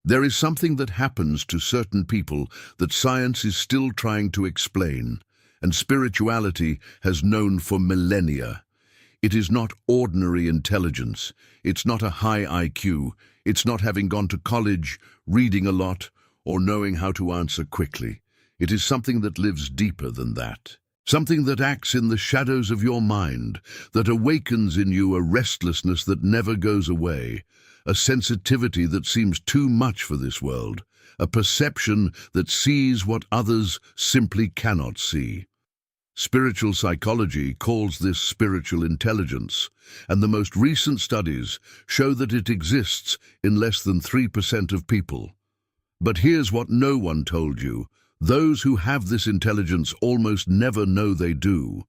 There is something that happens to certain people that science is still trying to explain, and spirituality has known for millennia. It is not ordinary intelligence. It's not a high IQ. It's not having gone to college, reading a lot, or knowing how to answer quickly. It is something that lives deeper than that. Something that acts in the shadows of your mind, that awakens in you a restlessness that never goes away, a sensitivity that seems too much for this world, a perception that sees what others simply cannot see. Spiritual psychology calls this spiritual intelligence, and the most recent studies show that it exists in less than 3% of people. But here's what no one told you. Those who have this intelligence almost never know they do,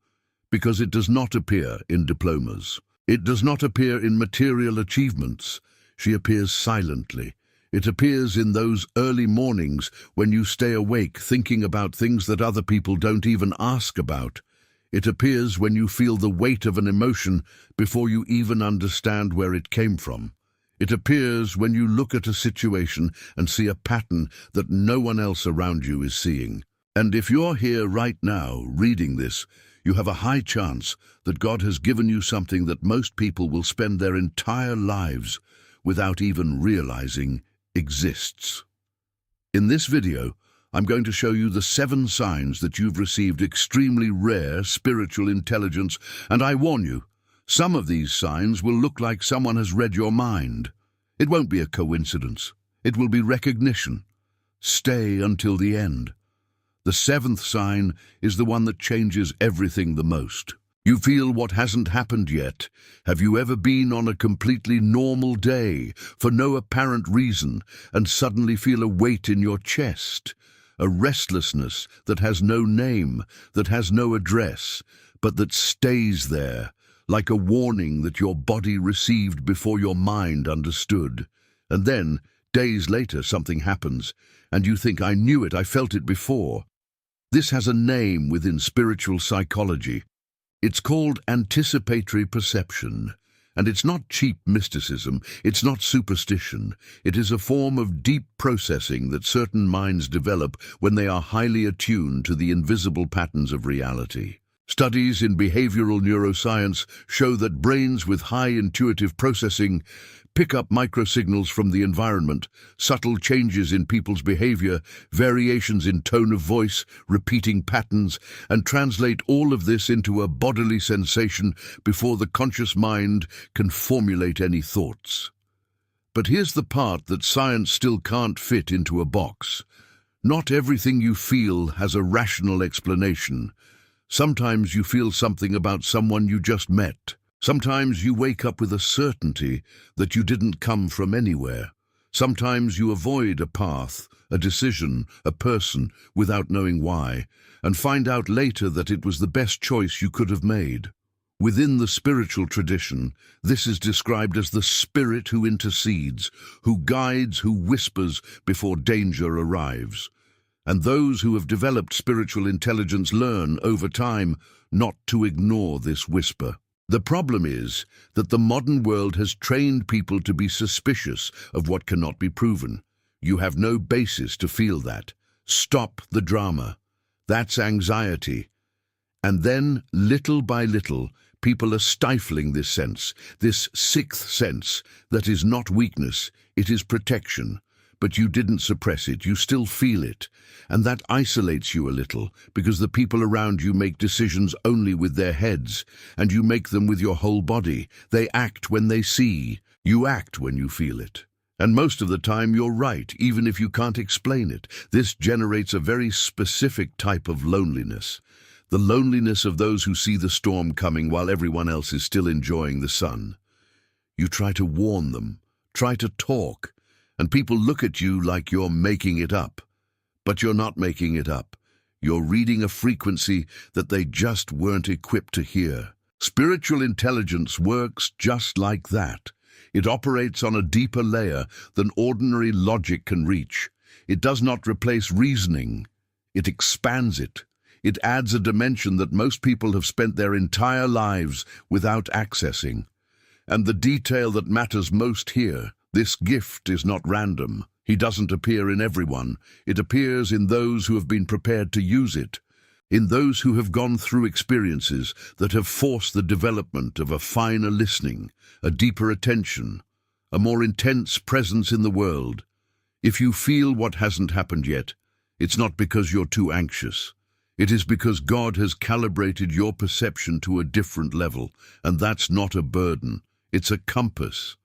because it does not appear in diplomas. It does not appear in material achievements. She appears silently. It appears in those early mornings when you stay awake thinking about things that other people don't even ask about. It appears when you feel the weight of an emotion before you even understand where it came from. It appears when you look at a situation and see a pattern that no one else around you is seeing. And if you're here right now reading this, you have a high chance that God has given you something that most people will spend their entire lives without even realizing exists. In this video, I'm going to show you the 7 signs that you've received extremely rare spiritual intelligence, and I warn you, some of these signs will look like someone has read your mind. It won't be a coincidence. It will be recognition. Stay until the end. The 7th sign is the one that changes everything the most. You feel what hasn't happened yet. Have you ever been on a completely normal day for no apparent reason and suddenly feel a weight in your chest? A restlessness that has no name, that has no address, but that stays there, like a warning that your body received before your mind understood. And then, days later, something happens, and you think, I knew it, I felt it before. This has a name within spiritual psychology. It's called anticipatory perception, and it's not cheap mysticism, it's not superstition. It is a form of deep processing that certain minds develop when they are highly attuned to the invisible patterns of reality. Studies in behavioral neuroscience show that brains with high intuitive processing pick up microsignals from the environment, subtle changes in people's behavior, variations in tone of voice, repeating patterns, and translate all of this into a bodily sensation before the conscious mind can formulate any thoughts. But here's the part that science still can't fit into a box. Not everything you feel has a rational explanation. Sometimes you feel something about someone you just met. Sometimes you wake up with a certainty that you didn't come from anywhere. Sometimes you avoid a path, a decision, a person, without knowing why, and find out later that it was the best choice you could have made. Within the spiritual tradition, this is described as the spirit who intercedes, who guides, who whispers before danger arrives. And those who have developed spiritual intelligence learn over time not to ignore this whisper. The problem is that the modern world has trained people to be suspicious of what cannot be proven. You have no basis to feel that. Stop the drama. That's anxiety. And then, little by little, people are stifling this sense, this 6th sense that is not weakness, it is protection. But you didn't suppress it, you still feel it. And that isolates you a little, because the people around you make decisions only with their heads, and you make them with your whole body. They act when they see. You act when you feel it. And most of the time you're right, even if you can't explain it. This generates a very specific type of loneliness. The loneliness of those who see the storm coming while everyone else is still enjoying the sun. You try to warn them, try to talk, and people look at you like you're making it up. But you're not making it up. You're reading a frequency that they just weren't equipped to hear. Spiritual intelligence works just like that. It operates on a deeper layer than ordinary logic can reach. It does not replace reasoning. It expands it. It adds a dimension that most people have spent their entire lives without accessing. And the detail that matters most here, this gift is not random. He doesn't appear in everyone. It appears in those who have been prepared to use it, in those who have gone through experiences that have forced the development of a finer listening, a deeper attention, a more intense presence in the world. If you feel what hasn't happened yet, it's not because you're too anxious. It is because God has calibrated your perception to a different level, and that's not a burden. It's a compass.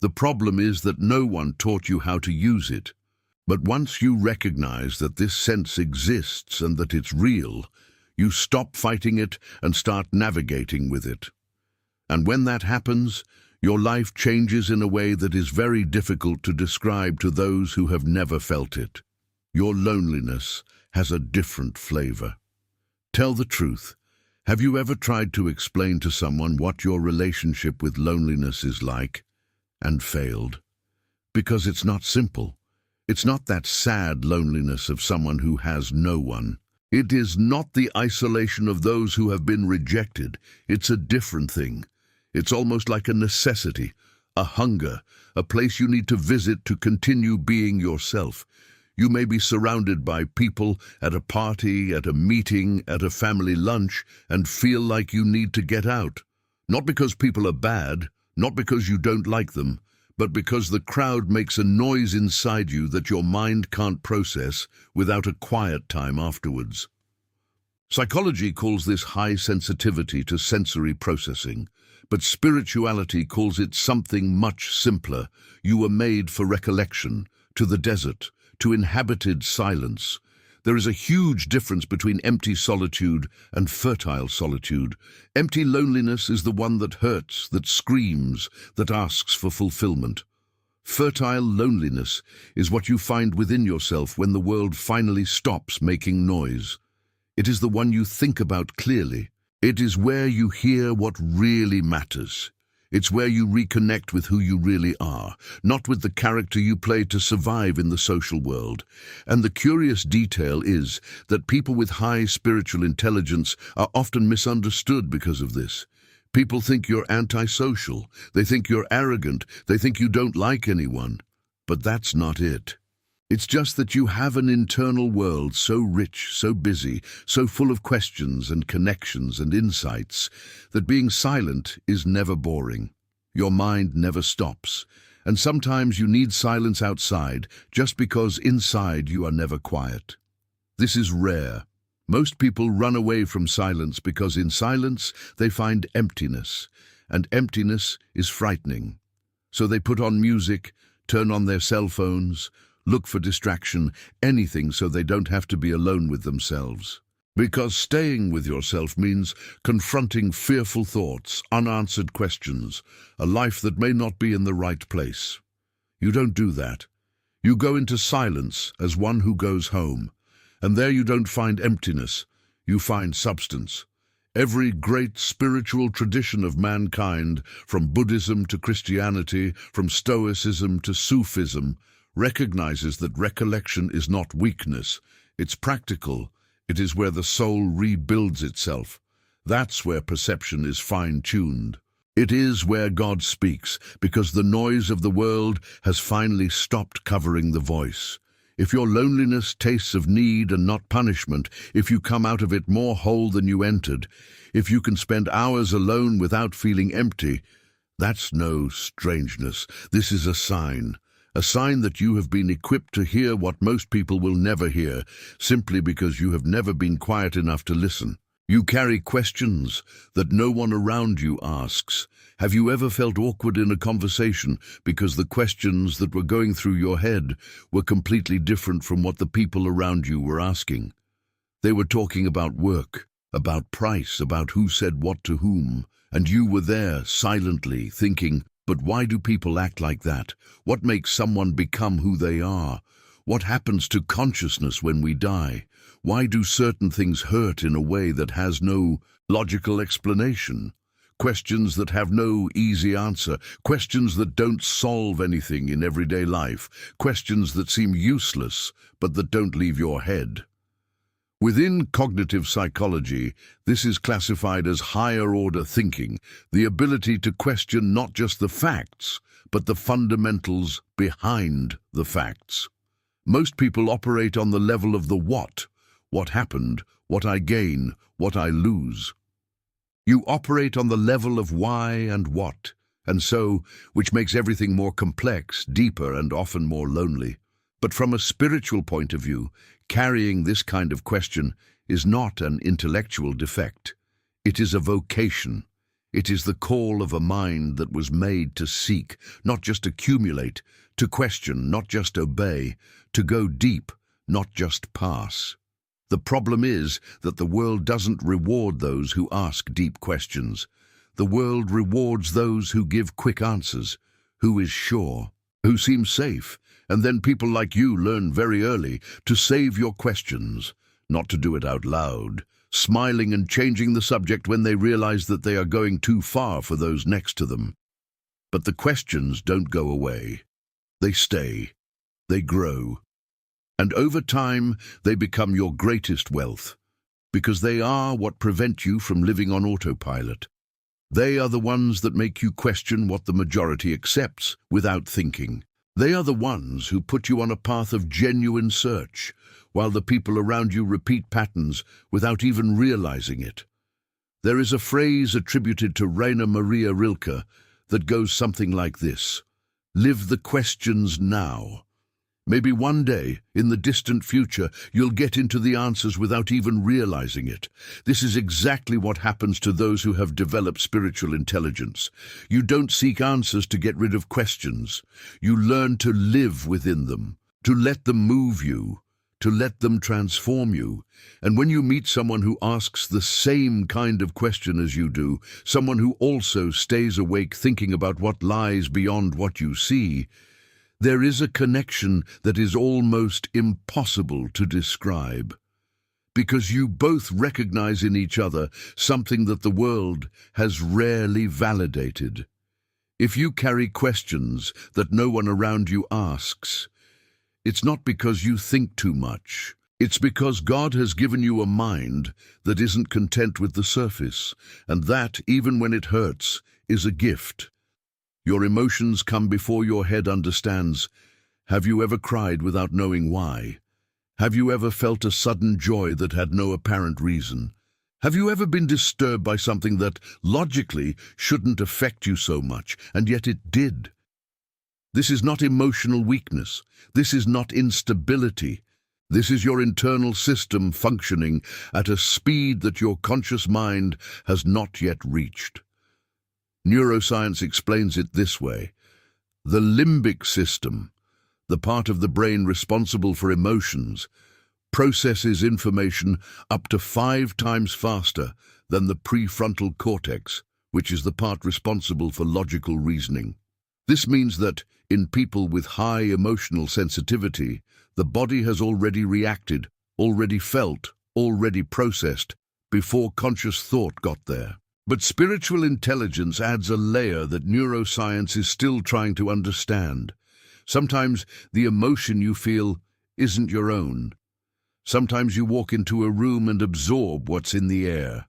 The problem is that no one taught you how to use it. But once you recognize that this sense exists and that it's real, you stop fighting it and start navigating with it. And when that happens, your life changes in a way that is very difficult to describe to those who have never felt it. Your loneliness has a different flavor. Tell the truth. Have you ever tried to explain to someone what your relationship with loneliness is like and failed? Because it's not simple. It's not that sad loneliness of someone who has no one. It is not the isolation of those who have been rejected. It's a different thing. It's almost like a necessity, a hunger, a place you need to visit to continue being yourself. You may be surrounded by people at a party, at a meeting, at a family lunch, and feel like you need to get out. Not because people are bad, not because you don't like them, but because the crowd makes a noise inside you that your mind can't process without a quiet time afterwards. Psychology calls this high sensitivity to sensory processing, but spirituality calls it something much simpler. You were made for recollection, to the desert, to inhabited silence. There is a huge difference between empty solitude and fertile solitude. Empty loneliness is the one that hurts, that screams, that asks for fulfillment. Fertile loneliness is what you find within yourself when the world finally stops making noise. It is the one you think about clearly. It is where you hear what really matters. It's where you reconnect with who you really are, not with the character you play to survive in the social world. And the curious detail is that people with high spiritual intelligence are often misunderstood because of this. People think you're antisocial, they think you're arrogant, they think you don't like anyone. But that's not it. It's just that you have an internal world so rich, so busy, so full of questions and connections and insights, that being silent is never boring. Your mind never stops, and sometimes you need silence outside just because inside you are never quiet. This is rare. Most people run away from silence because in silence they find emptiness, and emptiness is frightening. So they put on music, turn on their cell phones, look for distraction, anything so they don't have to be alone with themselves. Because staying with yourself means confronting fearful thoughts, unanswered questions, a life that may not be in the right place. You don't do that. You go into silence as one who goes home, and there you don't find emptiness, you find substance. Every great spiritual tradition of mankind, from Buddhism to Christianity, from Stoicism to Sufism, recognizes that recollection is not weakness, it's practical. It is where the soul rebuilds itself. That's where perception is fine-tuned. It is where God speaks, because the noise of the world has finally stopped covering the voice. If your loneliness tastes of need and not punishment, if you come out of it more whole than you entered, if you can spend hours alone without feeling empty, that's no strangeness. This is a sign that you have been equipped to hear what most people will never hear, simply because you have never been quiet enough to listen. You carry questions that no one around you asks. Have you ever felt awkward in a conversation because the questions that were going through your head were completely different from what the people around you were asking? They were talking about work, about price, about who said what to whom, and you were there silently thinking, but why do people act like that? What makes someone become who they are? What happens to consciousness when we die? Why do certain things hurt in a way that has no logical explanation? Questions that have no easy answer, questions that don't solve anything in everyday life, questions that seem useless but that don't leave your head. Within cognitive psychology, this is classified as higher-order thinking, the ability to question not just the facts, but the fundamentals behind the facts. Most people operate on the level of the what happened, what I gain, what I lose. You operate on the level of why and what, and so, which makes everything more complex, deeper, and often more lonely. But from a spiritual point of view, carrying this kind of question is not an intellectual defect. It is a vocation. It is the call of a mind that was made to seek, not just accumulate, to question, not just obey, to go deep, not just pass. The problem is that the world doesn't reward those who ask deep questions. The world rewards those who give quick answers, who is sure, who seems safe, and then people like you learn very early to save your questions, not to do it out loud, smiling and changing the subject when they realize that they are going too far for those next to them. But the questions don't go away. They stay. They grow. And over time, they become your greatest wealth, because they are what prevent you from living on autopilot. They are the ones that make you question what the majority accepts without thinking. They are the ones who put you on a path of genuine search, while the people around you repeat patterns without even realizing it. There is a phrase attributed to Rainer Maria Rilke that goes something like this: live the questions now. Maybe one day, in the distant future, you'll get into the answers without even realizing it. This is exactly what happens to those who have developed spiritual intelligence. You don't seek answers to get rid of questions. You learn to live within them, to let them move you, to let them transform you. And when you meet someone who asks the same kind of question as you do, someone who also stays awake thinking about what lies beyond what you see, there is a connection that is almost impossible to describe, because you both recognize in each other something that the world has rarely validated. If you carry questions that no one around you asks, it's not because you think too much. It's because God has given you a mind that isn't content with the surface, and that, even when it hurts, is a gift. Your emotions come before your head understands. Have you ever cried without knowing why? Have you ever felt a sudden joy that had no apparent reason? Have you ever been disturbed by something that, logically, shouldn't affect you so much, and yet it did? This is not emotional weakness. This is not instability. This is your internal system functioning at a speed that your conscious mind has not yet reached. Neuroscience explains it this way: the limbic system, the part of the brain responsible for emotions, processes information up to 5 times faster than the prefrontal cortex, which is the part responsible for logical reasoning. This means that, in people with high emotional sensitivity, the body has already reacted, already felt, already processed, before conscious thought got there. But spiritual intelligence adds a layer that neuroscience is still trying to understand. Sometimes the emotion you feel isn't your own. Sometimes you walk into a room and absorb what's in the air.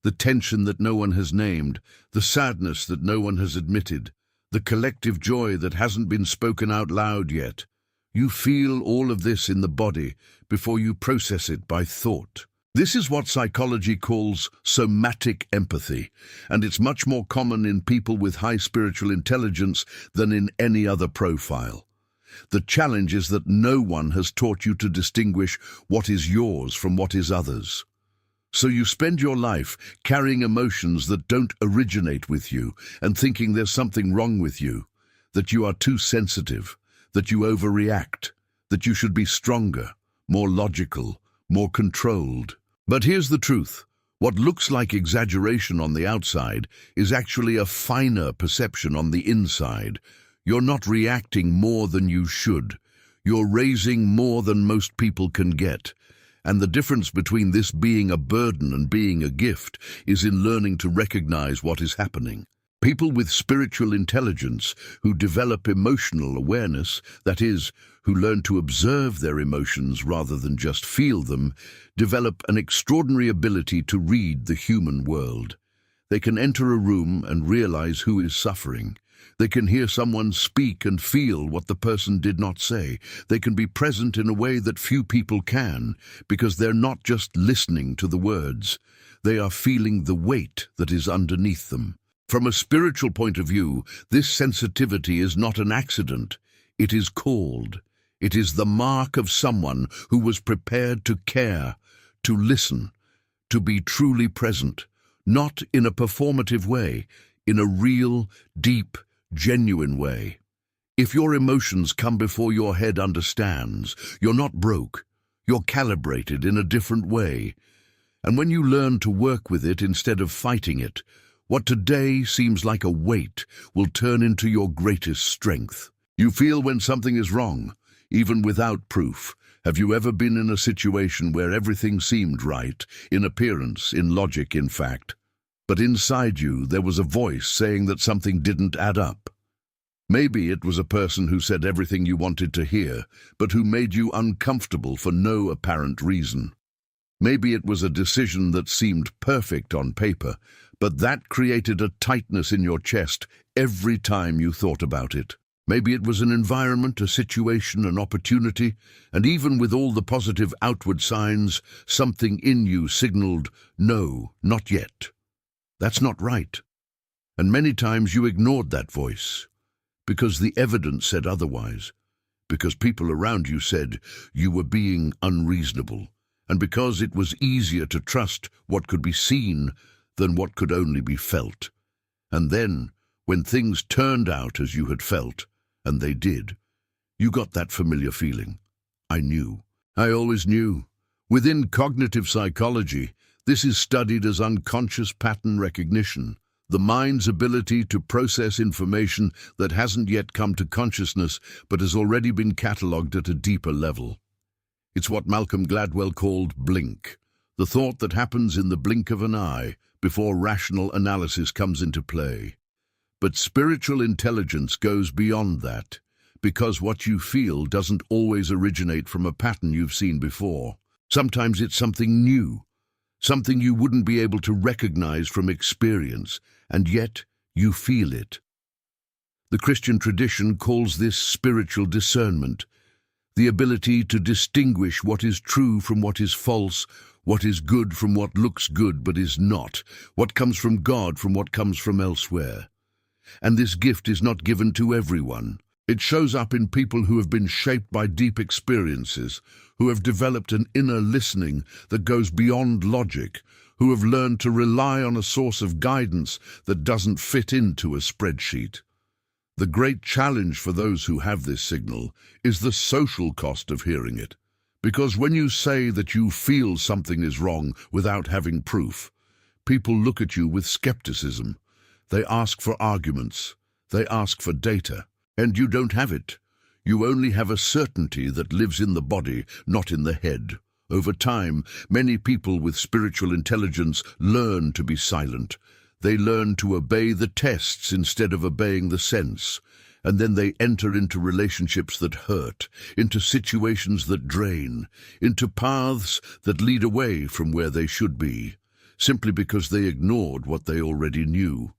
The tension that no one has named, the sadness that no one has admitted, the collective joy that hasn't been spoken out loud yet. You feel all of this in the body before you process it by thought. This is what psychology calls somatic empathy, and it's much more common in people with high spiritual intelligence than in any other profile. The challenge is that no one has taught you to distinguish what is yours from what is others. So you spend your life carrying emotions that don't originate with you and thinking there's something wrong with you, that you are too sensitive, that you overreact, that you should be stronger, more logical, more controlled. But here's the truth. What looks like exaggeration on the outside is actually a finer perception on the inside. You're not reacting more than you should. You're raising more than most people can get. And the difference between this being a burden and being a gift is in learning to recognize what is happening. People with spiritual intelligence who develop emotional awareness, that is, who learn to observe their emotions rather than just feel them, develop an extraordinary ability to read the human world. They can enter a room and realize who is suffering. They can hear someone speak and feel what the person did not say. They can be present in a way that few people can, because they're not just listening to the words. They are feeling the weight that is underneath them. From a spiritual point of view, this sensitivity is not an accident. It is called. It is the mark of someone who was prepared to care, to listen, to be truly present, not in a performative way, in a real, deep, genuine way. If your emotions come before your head understands, you're not broke. You're calibrated in a different way. And when you learn to work with it instead of fighting it, what today seems like a weight will turn into your greatest strength. You feel when something is wrong, even without proof. Have you ever been in a situation where everything seemed right, in appearance, in logic, in fact, but inside you there was a voice saying that something didn't add up? Maybe it was a person who said everything you wanted to hear, but who made you uncomfortable for no apparent reason. Maybe it was a decision that seemed perfect on paper, but that created a tightness in your chest every time you thought about it. Maybe it was an environment, a situation, an opportunity, and even with all the positive outward signs, something in you signaled, no, not yet. That's not right. And many times you ignored that voice, because the evidence said otherwise, because people around you said you were being unreasonable, and because it was easier to trust what could be seen than what could only be felt. And then, when things turned out as you had felt, and they did, you got that familiar feeling. I knew. I always knew. Within cognitive psychology, this is studied as unconscious pattern recognition, the mind's ability to process information that hasn't yet come to consciousness but has already been catalogued at a deeper level. It's what Malcolm Gladwell called blink, the thought that happens in the blink of an eye before rational analysis comes into play. But spiritual intelligence goes beyond that, because what you feel doesn't always originate from a pattern you've seen before. Sometimes it's something new, something you wouldn't be able to recognize from experience, and yet you feel it. The Christian tradition calls this spiritual discernment, the ability to distinguish what is true from what is false, what is good from what looks good but is not, what comes from God from what comes from elsewhere. And this gift is not given to everyone. It shows up in people who have been shaped by deep experiences, who have developed an inner listening that goes beyond logic, who have learned to rely on a source of guidance that doesn't fit into a spreadsheet. The great challenge for those who have this signal is the social cost of hearing it. Because when you say that you feel something is wrong without having proof, people look at you with skepticism. They ask for arguments. They ask for data. And you don't have it. You only have a certainty that lives in the body, not in the head. Over time, many people with spiritual intelligence learn to be silent. They learn to obey the tests instead of obeying the sense. And then they enter into relationships that hurt, into situations that drain, into paths that lead away from where they should be, simply because they ignored what they already knew.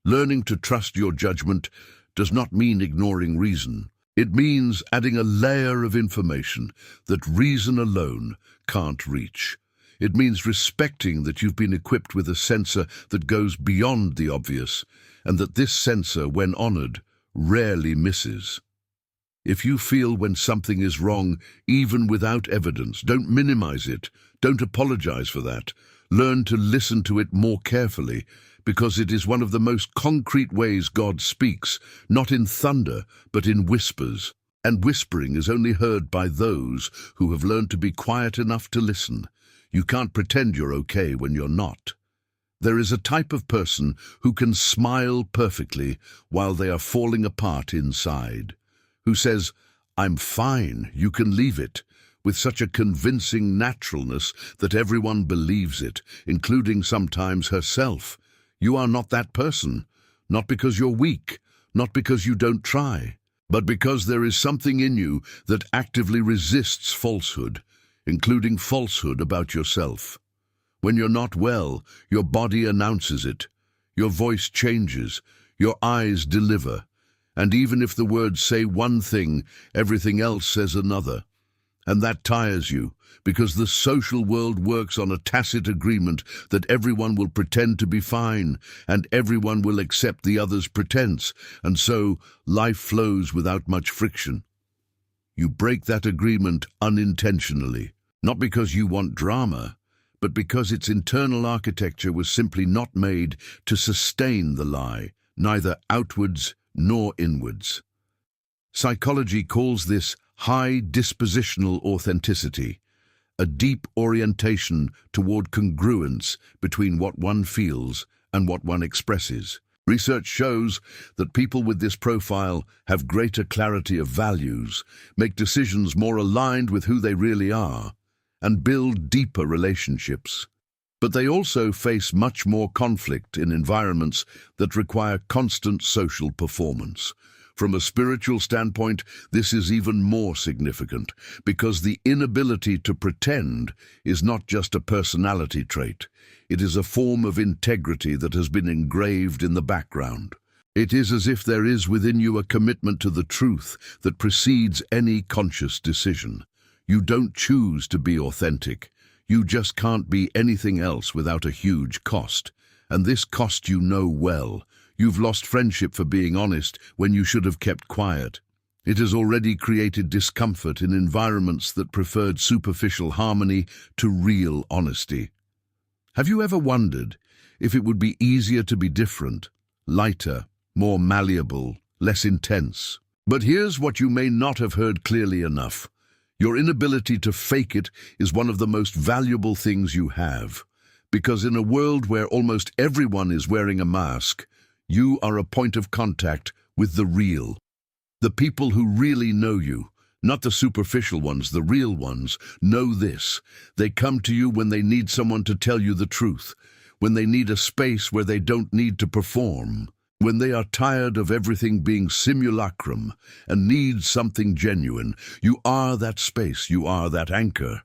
Learning to trust your judgment does not mean ignoring reason. It means adding a layer of information that reason alone can't reach. It means respecting that you've been equipped with a sensor that goes beyond the obvious, and that this sensor, when honored, rarely misses. If you feel when something is wrong, even without evidence, don't minimize it. Don't apologize for that. Learn to listen to it more carefully, because it is one of the most concrete ways God speaks, not in thunder, but in whispers. And whispering is only heard by those who have learned to be quiet enough to listen. You can't pretend you're okay when you're not. There is a type of person who can smile perfectly while they are falling apart inside, who says, "I'm fine, you can leave it," with such a convincing naturalness that everyone believes it, including sometimes herself. You are not that person, not because you're weak, not because you don't try, but because there is something in you that actively resists falsehood, including falsehood about yourself. When you're not well, your body announces it, your voice changes, your eyes deliver, and even if the words say one thing, everything else says another. And that tires you, because the social world works on a tacit agreement that everyone will pretend to be fine, and everyone will accept the other's pretense, and so life flows without much friction. You break that agreement unintentionally, not because you want drama, but because its internal architecture was simply not made to sustain the lie, neither outwards nor inwards. Psychology calls this high dispositional authenticity, a deep orientation toward congruence between what one feels and what one expresses. Research shows that people with this profile have greater clarity of values, make decisions more aligned with who they really are, and build deeper relationships. But they also face much more conflict in environments that require constant social performance. From a spiritual standpoint, this is even more significant, because the inability to pretend is not just a personality trait. It is a form of integrity that has been engraved in the background. It is as if there is within you a commitment to the truth that precedes any conscious decision. You don't choose to be authentic. You just can't be anything else without a huge cost. And this cost you know well. You've lost friendship for being honest when you should have kept quiet. It has already created discomfort in environments that preferred superficial harmony to real honesty. Have you ever wondered if it would be easier to be different, lighter, more malleable, less intense? But here's what you may not have heard clearly enough. Your inability to fake it is one of the most valuable things you have. Because in a world where almost everyone is wearing a mask, you are a point of contact with the real. The people who really know you, not the superficial ones, the real ones, know this. They come to you when they need someone to tell you the truth, when they need a space where they don't need to perform, when they are tired of everything being simulacrum and need something genuine. You are that space, you are that anchor.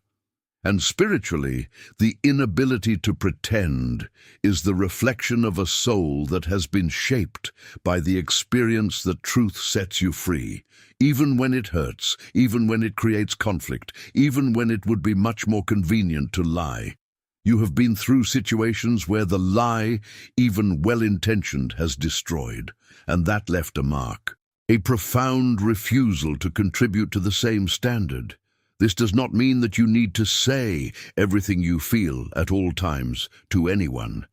And spiritually, the inability to pretend is the reflection of a soul that has been shaped by the experience that truth sets you free, even when it hurts, even when it creates conflict, even when it would be much more convenient to lie. You have been through situations where the lie, even well-intentioned, has destroyed, and that left a mark. A profound refusal to contribute to the same standard. This does not mean that you need to say everything you feel at all times to anyone.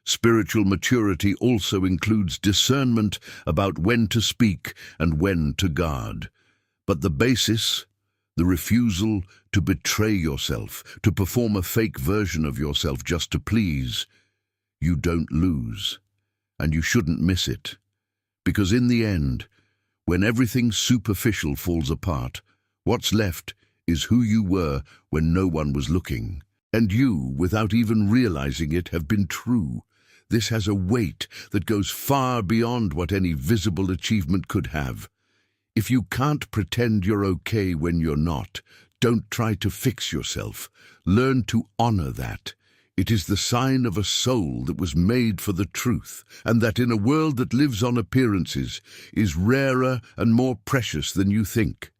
Spiritual maturity also includes discernment about when to speak and when to guard. But the basis, the refusal to betray yourself, to perform a fake version of yourself just to please, you don't lose, and you shouldn't miss it. Because in the end, when everything superficial falls apart, what's left is who you were when no one was looking. And you, without even realizing it, have been true. This has a weight that goes far beyond what any visible achievement could have. If you can't pretend you're okay when you're not, don't try to fix yourself. Learn to honor that. It is the sign of a soul that was made for the truth, and that in a world that lives on appearances is rarer and more precious than you think.